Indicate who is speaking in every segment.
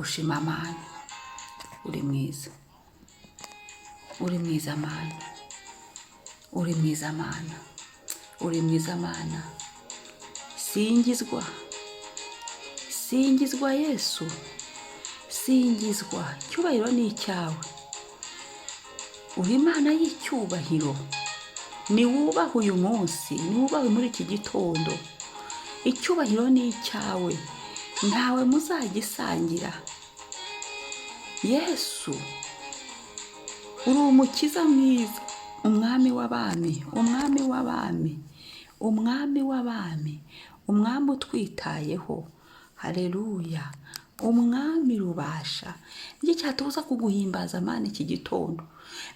Speaker 1: ndagushima Mana, uri mwiza, uri mwiza Mana, uri mwiza Mana, uri mwiza Mana. Singizwa, singizwa Yesu, singizwa. Icyubahiro ni icyawe, uri Imana y'icyubahiro. Niwubahwe uyu munsi, niwubahwe muri iki gitondo. Icyubahiro ni icyawe, ntawe muzagisangira. Yesu, uri umukiza mwiza, umwami w'abami, umwami w'abami, umwami w'abami, umwami utwitayeho. Haleluya, umwami rubasha. Niki cyatubuza kuguhimbaza Mana iki gitondo?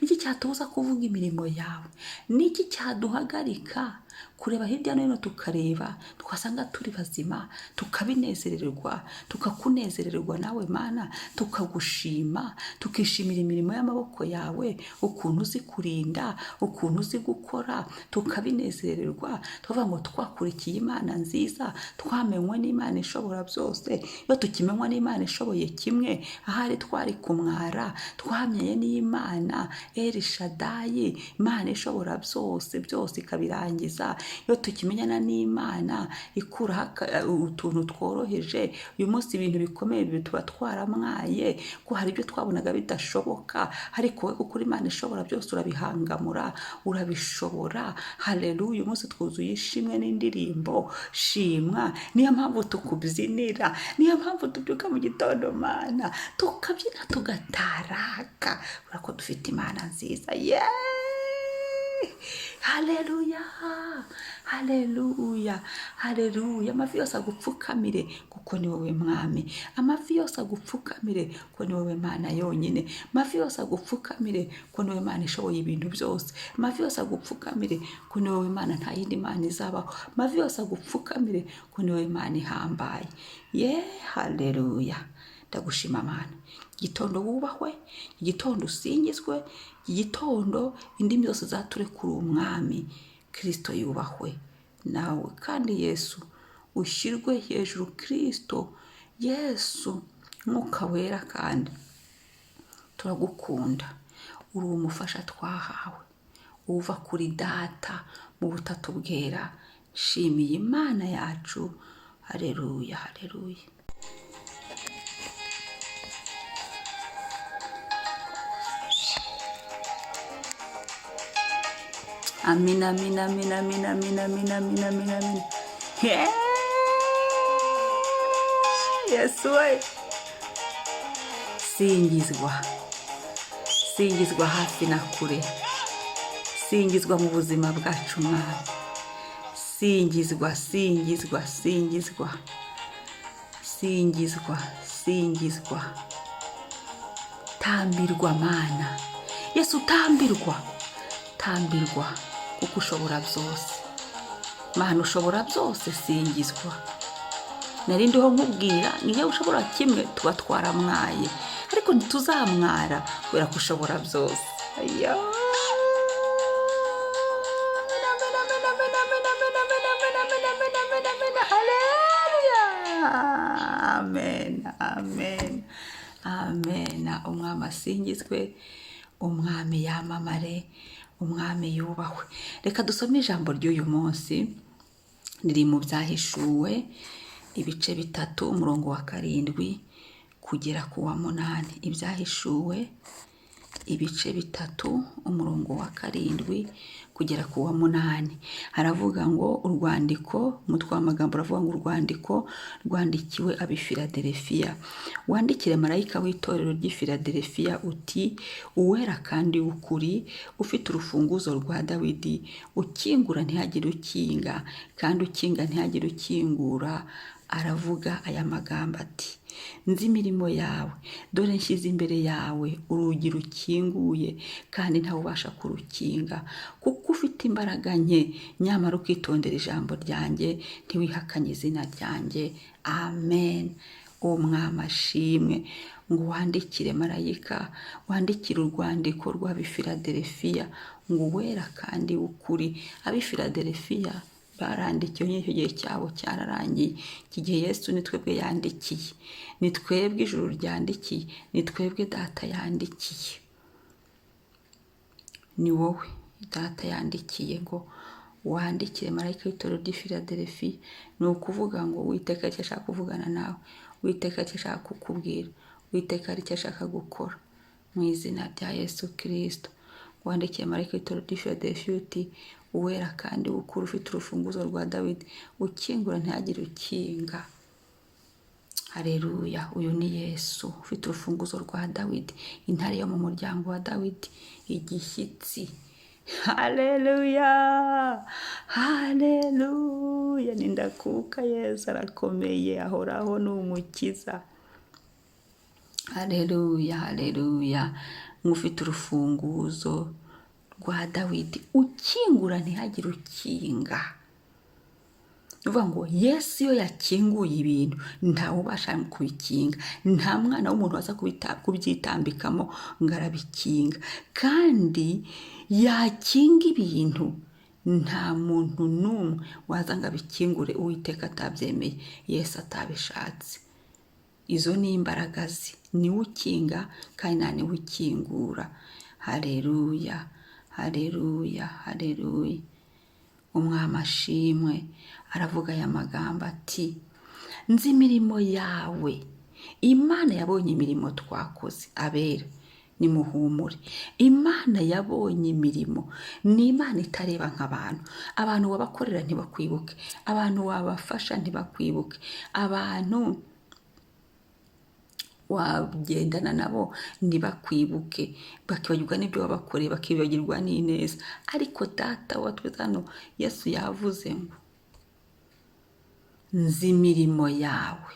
Speaker 1: Niki cyatubuza kuvuga imirimo yawe? Niki cyaduhagarika kureba hirya no hino tukareba, twasanga turi bazima, tukabinezererwa, tukakunezererwa nawe Mana, tukagushima, tukishimira imirimo y'amaboko yawe, ukuntu uzi kurinda, ukuntu uzi gukora, tukabinezererwa, tuvuga ngo twakurikiye Imana nziza, twamenywe n'Imana ishobora byose. Iyo tukimenywa n'Imana ishoboye kimwe, ahari twari kumwara, twamenye n'Imana El Shaddai, Imana ishobora byose, byose ikabirangiza. Iyo tukimenyana n'Imana ikuraho utuntu tworoheje, uyu munsi ibintu bikomeye tuba twaramwaye, ko hari ibyo twabonaga bidashoboka, ariko wowe kuko Imana ishobora byose urabihangamura, urabishobora. Haleluya, uyu munsi twuzuye ishimwe n'indirimbo. Shimwa, niyo mpamvu tukubyinira, niyo mpamvu tubyuka mu gitondo Mana, tukabyina tugataraka, urako dufite Imana nziza. Haleluya, haleluya, haleluya. Amavi yose agupfukamire kuko ni wowe mwami, amavi yose agupfukamire kuko ni wowe Mana yonyine, amavi yose agupfukamire kuko ni wowe Mana ishoboye ibintu byose, amavi yose agupfukamire kuko ni wowe Mana nta yindi Mana izabaho, amavi yose agupfukamire kuko ni wowe Mana ihambaye. Haleluya, ndagushima Mana. Igitondo wubahwe, igitondo usingizwe, igitondo indimi zose zature kuri umwami. Kristo yubahwe nawe kandi Yesu ushyirwe hejuru. Kristo Yesu, Mwuka wera, kandi turagukunda, uri umufasha twahawe uva kuri Data mu butatu bwera. Shimiye Imana yacu. Haleluya, haleluya. Amina, amina, amina, amina, amina, amina, amina, amina, amina. Yesu we, singizwa, singizwa hafi na kure, singizwa mu buzima bwacu Mwami, singizwa, singizwa, singizwa, singizwa, singizwa. Tambirwa Mana Yesu, tambirwa, tambirwa kuko ushobora byose Mana, ushobora byose. Singizwa. Narindiho nkubwira niyo ushobora kimwe tuba twaramwaye, ariko ntituzamwara kubera ko ushobora byose. Amen, amen, amen. Umwami asingizwe, umwami yamamare, umwami yubahwe. Reka dusome ijambo ry'uyu munsi, riri mu Byahishuwe ibice 3 umurongo wa 7 kugera ku wa 8. Ibyahishuwe ibice 3 umurongo wa 7 kugera ku wa 8. Haravuga ngo urwandiko, umutwe w'amagambo uravuga ngo urwandiko rwandikiwe ab'i Filadelfiya. Wandikire marayika w'itorero ry'i Filadelfiya uti: uwera kandi w'ukuri, ufite urufunguzo rwa Dawidi, ukingura ntihagire ukinga, kandi ukinga ntihagire ukingura. Aravuga aya magambo ati: nzi imirimo yawe, dore nshyize imbere yawe urugi rukinguye, kandi ntawe ubasha kurukinga. Kuko ufite imbaraga nke, nyamara ukitondera ijambo ryanjye, ntiwihakanye izina ryanjye. Amen. Umwami ashimwe. Ngo wandikire marayika, wandikire urwandiko rw'ab'i Filadelfiya, ngo uwera kandi w'ukuri. Ab'i Filadelfiya barandikiwe nyine icyo gihe cyabo cyararangiye. Iki gihe Yesu ni twebwe yandikiye, ni twebwe ijuru ryandikiye, ni twebwe data yandikiye. Ni wowe data yandikiye ngo wandikire marayika w'itorero ry'i Filadelifiya. Ni ukuvuga ngo Uwiteka icyo ashaka kuvugana nawe, Uwiteka icyo ashaka kukubwira, Uwiteka icyo ashaka gukora, mu izina rya Yesu Kristo. Wandikiye marayika w'itorero ry'i Filadelifiya uti uwera kandi ukuri, ufite urufunguzo rwa Dawidi, ukingura ntihagire ukinga. Haleluya. Uyu ni Yesu ufite urufunguzo rwa Dawidi, intare yo mu muryango wa Dawidi, igishyitsi. Haleluya, haleluya. Nindakuka Yesu arakomeye, ahoraho ni umukiza. Haleluya, haleluya. Nk'ufite urufunguzo rwa Dawidi, ukingura ntihagire ukinga. Uvuga ngo Yesu iyo yakinguye ibintu ntawe ubasha kubikinga, nta mwana w'umuntu waza kubyitambikamo ngo arabikinga. Kandi yakinga ibintu, nta muntu n'umwe waza ngo abikingure Uwiteka atabyemeye, Yesu atabishatse. Izo ni imbaraga ze, niwe ukinga kandi nta niwe ukingura. Haleluya, haleluya, haleluya. Umwami ashimwe. Aravuga aya magambo ati nzi imirimo yawe. Imana yabonye imirimo twakoze, abera nimuhumure. Imana yabonye imirimo, ni Imana itareba nk'abantu. Abantu wabakorera ntibakwibuke, abantu wabafasha ntibakwibuke, abantu wagendana nabo ntibakwibuke, bakibagirwa n'ibyo wabakoreye, bakibagirwa n'ineza. Ariko data wa twese hano Yesu yavuze ngo nzi imirimo yawe.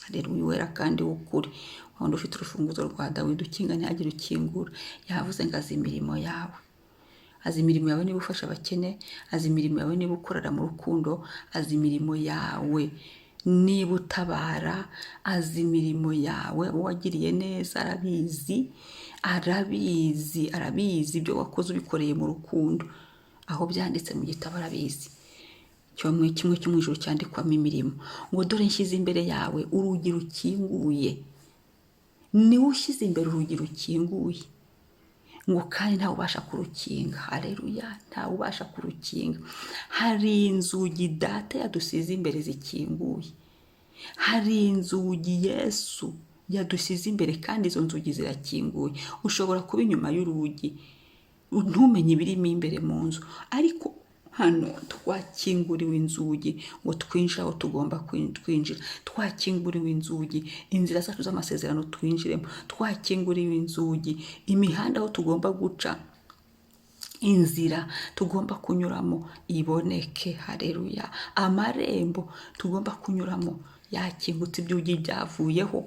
Speaker 1: Haleluya. Uwera kandi w'ukuri, wanda ufite urufunguzo rwa Dawidi, ukinga ntihagire ukingura. Yavuze ngo azi imirimo yawe. Azi imirimo yawe niba ufasha abakene, azi imirimo yawe niba ukorera mu rukundo, azi imirimo yawe niba utabara, azi imirimo yawe. Uwagiriye neza arabizi, arabizi, arabizi ibyo wakoze ubikoreye mu rukundo. Aho byanditse mu gitabo arabizi. Kimwe cyo mu ijuru cyandikwamo imirimo. Ngo dore nshyize imbere yawe urugi rukinguye. Niwe ushyize imbere urugi rukinguye, ngo kandi ntawe ubasha kurukinga. Haleluya, ntawe ubasha kurukinga. Hari inzugi data yadusize imbere zikinguye, hari inzugi Yesu yadusize imbere kandi izo nzugi zirakinguye. Ushobora kuba inyuma y'urugi ntumenye ibirimo imbere mu nzu, ariko hano twakinguriwe inzugi ngo twinjire aho tugomba kwinjira. Twakinguriwe inzugi inzira zacu z'amasezerano twinjiremo. Twakinguriwe inzugi imihanda aho tugomba guca, inzira tugomba kunyuramo iboneke. Haleluya. Amarembo tugomba kunyuramo yakingutse, ibyugi byavuyeho.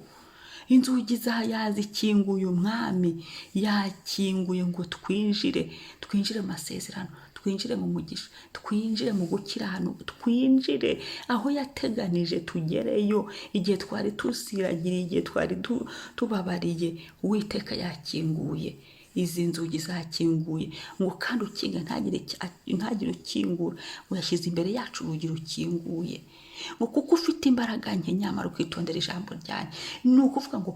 Speaker 1: Inzugi yazikinguye, umwami yakinguye ngo twinjire mu masezerano, twinjire mu mugisha, twinjire mu gukiranuka, twinjire aho yateganije tugereyo. Igihe twari tusiragiriye, igihe twari tubabariye, Uwiteka yakinguye. Izi nzugi zakinguye ngo kandi ukinga ntagire ukingura. Ngo yashyize imbere yacu urugi rukinguye. Ngo kuko ufite imbaraga nke nyamara ukitondera ijambo ryanjye. Ni ukuvuga ngo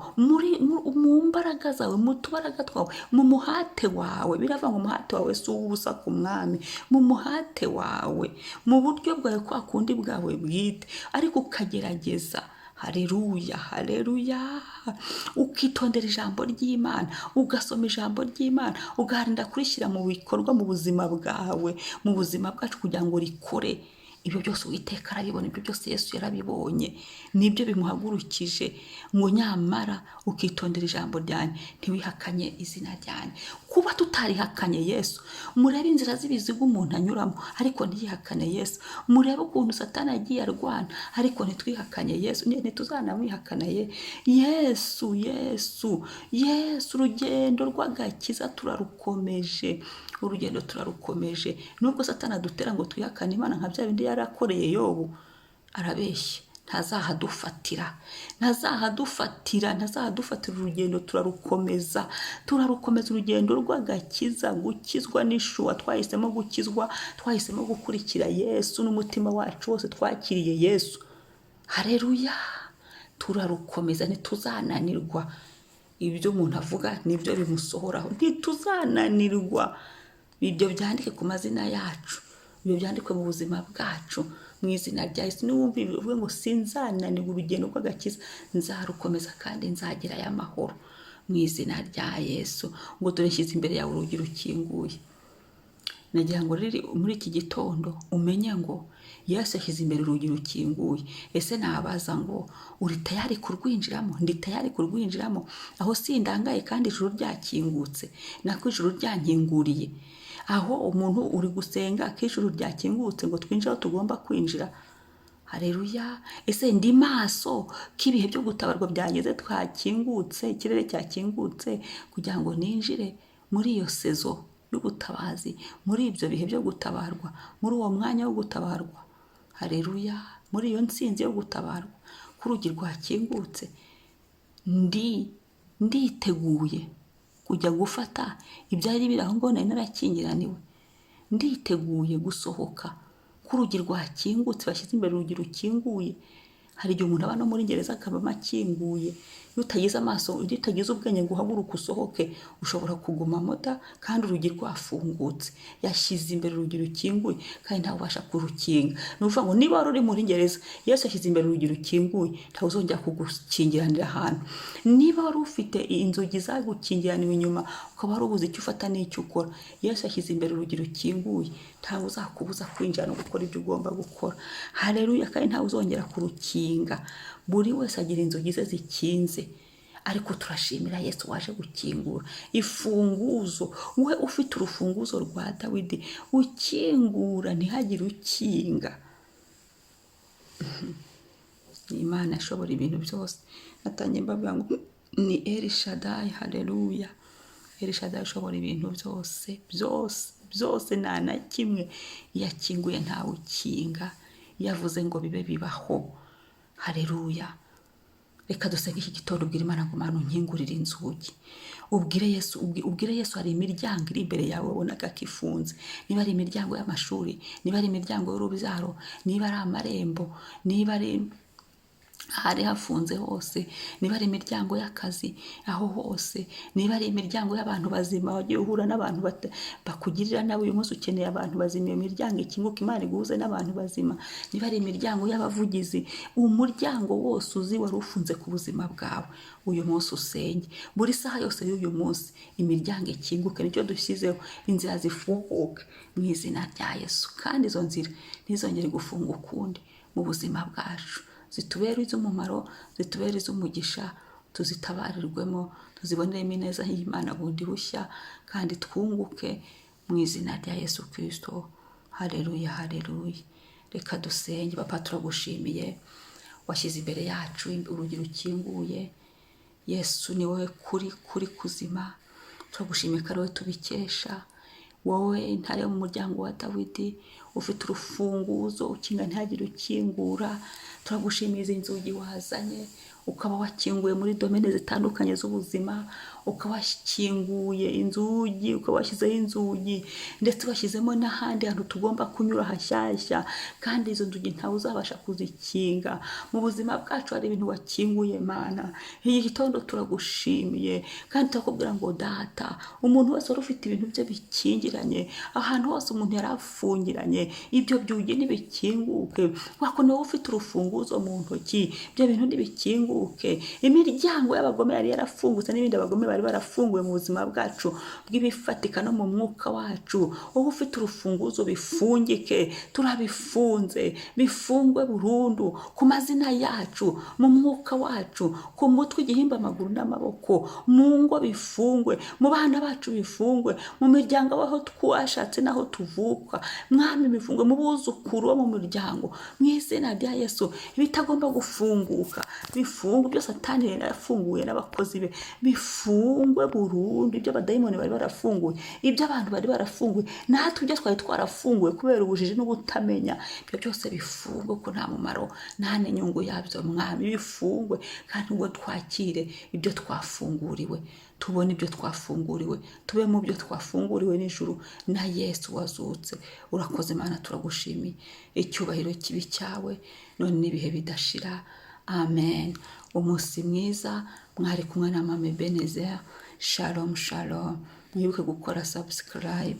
Speaker 1: mu mbaraga zawe, mu tubaraga twawe, mu muhate wawe. Biravuga ngo umuhate wawe si uw'ubusa ku mwami. Mu muhate wawe, mu buryo bwawe, kwa kundi bwawe bwite, ariko ukagerageza. Haleluya, haleluya. Ukitondera ijambo ry'Imana, ugasoma ijambo ry'Imana, ugaharanira kurishyira mu bikorwa mu buzima bwawe, mu buzima bwacu, kugira ngo rikore. Ibyo byose Uwiteka arabibona, ibyo byose Yesu yarabibonye. Nibyo bimuhagurukije ngo nyamara ukitondera ijambo ryanjye, ntiwihakanye izina ryanjye. Kuba tutarihakanye Yesu, murebe inzira z'ibiziga umuntu anyuramo ariko ntiyihakane Yesu. Murebe ukuntu Satani agiye arwana ariko ntitwihakanye Yesu, ntituzanamwihakana Yesu. Urugendo rw'agakiza turarukomeje, urugendo turarukomeje. Nubwo Satani adutera ngo twihakane Imana nka bya bindi yarakoreye Yobu, arabeshya. ntazahadufatira urugendo turarukomeza urugendo rw'agakiza, gukizwa n'ishuwa. Twahisemo gukizwa, twahisemo gukurikira Yesu n'umutima wacu wose, twakiriye Yesu. Haleluya, turarukomeza, ntituzananirwa. Ibyo umuntu avuga nibyo bimusohoraho, ntituzananirwa. Ibyo byandike ku mazina yacu, ibyo byandikwe mu buzima bwacu, mu izina rya Yesu. Niwumva bivuga ngo sinzananirwa urugendo rw'agakiza, nzarukomeza kandi nzagerayo amahoro, mu izina rya Yesu. Ngo dore nshyize imbere yawe urugi rukinguye. Nagira ngo riri muri iki gitondo umenye ngo Yesu yashyize imbere urugi rukinguye. Ese nabaza ngo uri tayari kurwinjiramo? Ndi tayari kurwinjiramo. Aho sindangaye kandi ijuru ryakingutse, nako ijuru ryankinguriye. Aho umuntu uri gusenga ko ijuru ryakingutse ngo twinjire aho tugomba kwinjira. Haleluya. Ese ndi maso ko ibihe byo gutabarwa byageze, twakingutse, ikirere cyakingutse kugira ngo ninjire muri iyo sezo y'ubutabazi, muri ibyo bihe byo gutabarwa, muri uwo mwanya wo gutabarwa. Haleluya. Muri iyo nsinzi yo gutabarwa k'urugi rwakingutse, nditeguye kujya gufata ibyari biri aho ngo nari narakingiraniwe. Nditeguye gusohoka k'urugi rwakingutse, bashyize imbere urugi rukinguye. Hari igihe umuntu aba no muri gereza akabamo akinguye. Iyo utagize amaso, iyo utagize ubwenge ngo uhaguruke usohoke, ushobora kugumamo kandi urugi rwafungutse. Yashyize imbere urugi rukinguye kandi ntawe ubasha kurukinga. Ni ukuvuga ngo niba wari uri muri gereza, Yesu yashyize imbere urugi rukinguye, ntawe uzongera kugukingiranira ahantu. Niba wari ufite inzugi zagukingiraniwe inyuma, ukaba wari ubuze icyo ufata n'icyo ukora, Yesu yashyize imbere urugi rukinguye, ntawe uzakubuza kwinjira no gukora ibyo ugomba gukora. Haleluya. Kandi ntawe uzongera kurukinga. Buri wese agira inzugi ze zikinze, ariko turashimira Yesu waje gukingura ifunguzo. We ufite urufunguzo rwa Dawidi, ukingura ntihagire ukinga. Imana ishobora ibintu byose. Natangiye mbabwira ngo ni El Shaddai. Haleluya. El Shaddai ishobora ibintu byose nta na kimwe yakinguye ntawe ukinga. Yavuze ngo bibe bibaho. Haleluya. Reka dusenge iki gitondo, ubwire Imana ngo Mana unkingurire inzugi. Ubwire Yesu hari imiryango iri imbere yawe ubonaga ko ifunze. Niba ari imiryango y'amashuri, niba ari imiryango y'urubyaro, niba ari amarembo, niba ari ahari hafunze hose, niba ari imiryango y'akazi aho hose, niba ari imiryango y'abantu bazima, wagiye uhura n'abantu bakugirira nawe, uyu munsi ukeneye abantu bazima, iyo miryango ikinguka, Imana iguhuze n'abantu bazima. Niba ari imiryango y'abavugizi, umuryango wose uzi wari ufunze ku buzima bwawe, uyu munsi usenge. Buri saha yose y'uyu munsi imiryango ikinguke, nicyo dushyizeho, inzira zifunguke mu izina rya Yesu. Kandi izo nzira ntizongere gufunga ukundi mu buzima bwacu. Zitubere iz'umumaro, zitubere iz'umugisha, tuzitabarirwemo, tuziboneremo ineza y'Imana bundi bushya, kandi twunguke mu izina rya Yesu Kristo. Haleluya, haleluya. Reka dusenge. Papa, turagushimiye, washyize imbere yacu urugi rukinguye. Yesu ni wowe kuri kuzima. Turagushimiye ko ari wowe tubikesha. Wowe intare yo mu muryango wa Dawidi, ufite urufunguzo ukinga ntihagire ukingura. Turagushimiye izi nzugi wazanye, ukaba wakinguye muri domene zitandukanye z'ubuzima, ukaba wakinguye inzugi, ukaba washyizeho inzugi, ndetse washyizemo n'ahandi hantu tugomba kunyura hashyashya, kandi izo nzugi ntawe uzabasha kuzikinga. Mu buzima bwacu hari ibintu wakinguye Mana. Iki gitondo turagushimiye kandi turakubwira ngo Data, umuntu wese wari ufite ibintu bye bikingiranye, ahantu hose umuntu yari afungiranye, ibyo byugi nibikinguke. Wako niwe ufite urufunguzo mu ntoki, ibyo bintu nibikinguke. Imiryango y'abagome yari yarafungutse, n'ibindi abagome bari barafunguye mu buzima bwacu bw'ibifatika no mu mwuka wacu, wowe ufite urufunguzo bifungike. Turabifunze, bifungwe burundu ku mazina yacu, mu mwuka wacu, ku mutwe, igihimba, amaguru n'amaboko, mu ngo bifungwe, mu bana bacu bifungwe, mu miryango aho twashatse n'aho tuvuka, Mwami bifungwe, mu buzukuru bo mu miryango, mu izina rya Yesu. Ibitagomba gufunguka bifungwe, byose Satani yarafunguye n'abakozi be, bifungwe bifungwe burundu, ibyo abadayimoni bari barafunguye, ibyo abantu bari barafunguye, natwe ibyo twari twarafunguye kubera ubujiji n'ubutamenya, ibyo byose bifungwe ko nta mumaro nta n'inyungu yabyo mwami, bifungwe kandi ngo twakire ibyo twafunguriwe, tubone ibyo twafunguriwe, tube mu byo twafunguriwe n'ijuru na Yesu wazutse. Urakoze Mana, turagushimiye, icyubahiro kibi cyawe none n'ibihe bidashira. Amen. Umunsi mwiza, mwari kumwe na Mama Ebenezer. Shalom shalom. Mwibuke gukora subscribe.